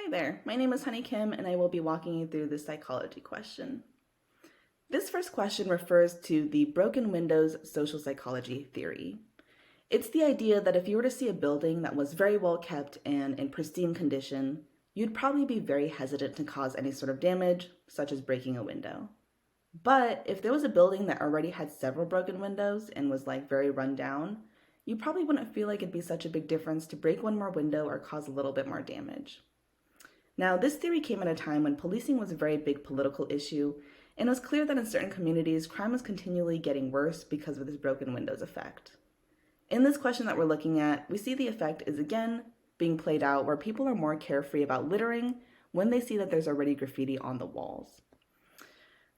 Hi there, my name is Honey Kim and I will be walking you through this psychology question. This first question refers to the broken windows social psychology theory. It's the idea that if you were to see a building that was very well kept and in pristine condition, you'd probably be very hesitant to cause any sort of damage, such as breaking a window. But if there was a building that already had several broken windows and was very run down, you probably wouldn't feel like it'd be such a big difference to break one more window or cause a little bit more damage. Now, this theory came at a time when policing was a very big political issue, and it was clear that in certain communities, crime was continually getting worse because of this broken windows effect. In this question that we're looking at, we see the effect is again being played out where people are more carefree about littering when they see that there's already graffiti on the walls.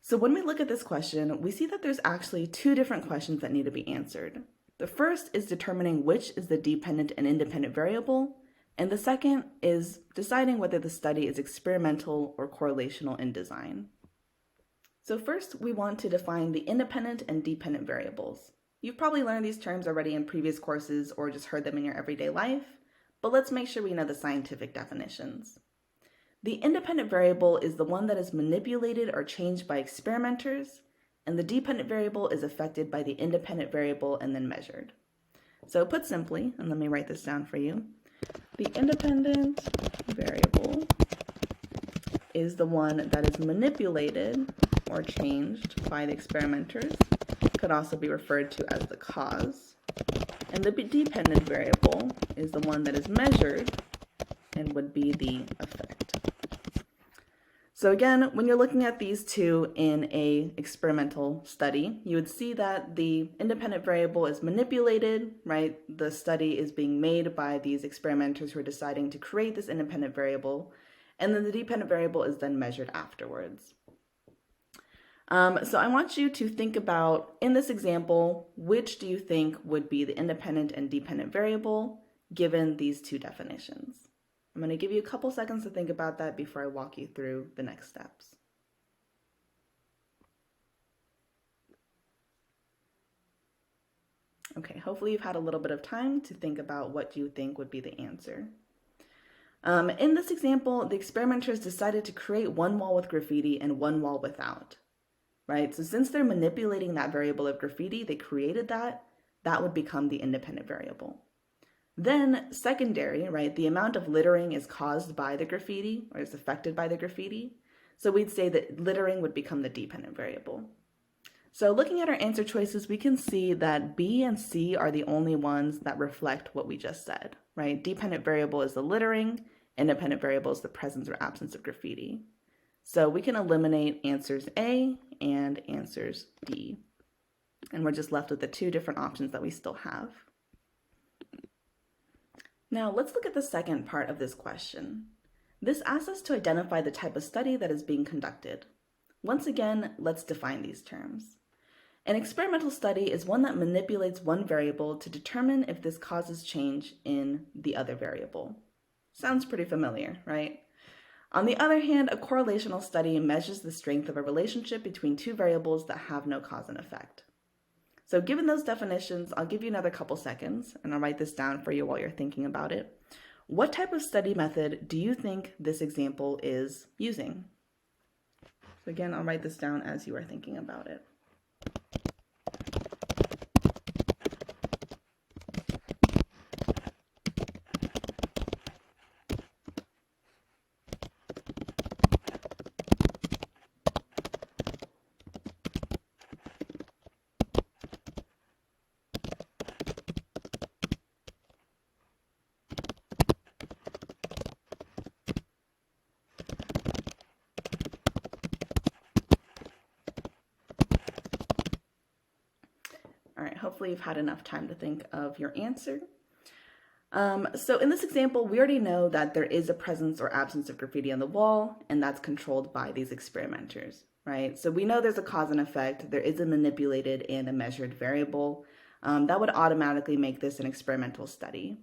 So when we look at this question, we see that there's actually two different questions that need to be answered. The first is determining which is the dependent and independent variable, and the second is deciding whether the study is experimental or correlational in design. So first, we want to define the independent and dependent variables. You've probably learned these terms already in previous courses or just heard them in your everyday life, but let's make sure we know the scientific definitions. The independent variable is the one that is manipulated or changed by experimenters, and the dependent variable is affected by the independent variable and then measured. So put simply, and let me write this down for you, the independent variable is the one that is manipulated or changed by the experimenters, could also be referred to as the cause, and the dependent variable is the one that is measured and would be the effect. So again, when you're looking at these two in an experimental study, you would see that the independent variable is manipulated, right? The study is being made by these experimenters who are deciding to create this independent variable, and then the dependent variable is then measured afterwards. So I want you to think about, in this example, which do you think would be the independent and dependent variable given these two definitions? I'm going to give you a couple seconds to think about that before I walk you through the next steps. Okay, hopefully you've had a little bit of time to think about what you think would be the answer. In this example, the experimenters decided to create one wall with graffiti and one wall without, right? So since they're manipulating that variable of graffiti, they created that would become the independent variable. Then secondary, right, the amount of littering is caused by the graffiti or is affected by the graffiti. So we'd say that littering would become the dependent variable. So looking at our answer choices, we can see that B and C are the only ones that reflect what we just said, right? Dependent variable is the littering, independent variable is the presence or absence of graffiti. So we can eliminate answers A and answers D. And we're just left with the two different options that we still have. Now let's look at the second part of this question. This asks us to identify the type of study that is being conducted. Once again, let's define these terms. An experimental study is one that manipulates one variable to determine if this causes change in the other variable. Sounds pretty familiar, right? On the other hand, a correlational study measures the strength of a relationship between two variables that have no cause and effect. So given those definitions, I'll give you another couple seconds and I'll write this down for you while you're thinking about it. What type of study method do you think this example is using? So again, I'll write this down as you are thinking about it. All right, hopefully you've had enough time to think of your answer. So in this example, we already know that there is a presence or absence of graffiti on the wall, and that's controlled by these experimenters, right? So we know there's a cause and effect. There is a manipulated and a measured variable. That would automatically make this an experimental study.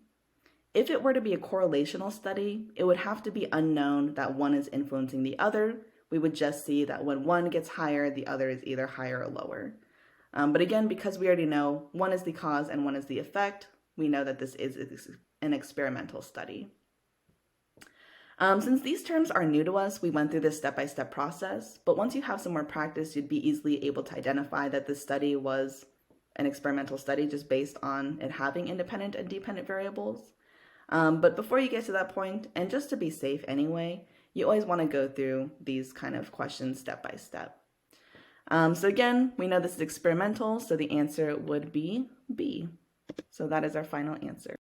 If it were to be a correlational study, it would have to be unknown that one is influencing the other. We would just see that when one gets higher, the other is either higher or lower. But again, because we already know one is the cause and one is the effect, we know that this is an experimental study. Since these terms are new to us, we went through this step-by-step process, but once you have some more practice, you'd be easily able to identify that this study was an experimental study just based on it having independent and dependent variables. But before you get to that point, and just to be safe anyway, you always want to go through these kind of questions step by step. So again, we know this is experimental, so the answer would be B. So that is our final answer.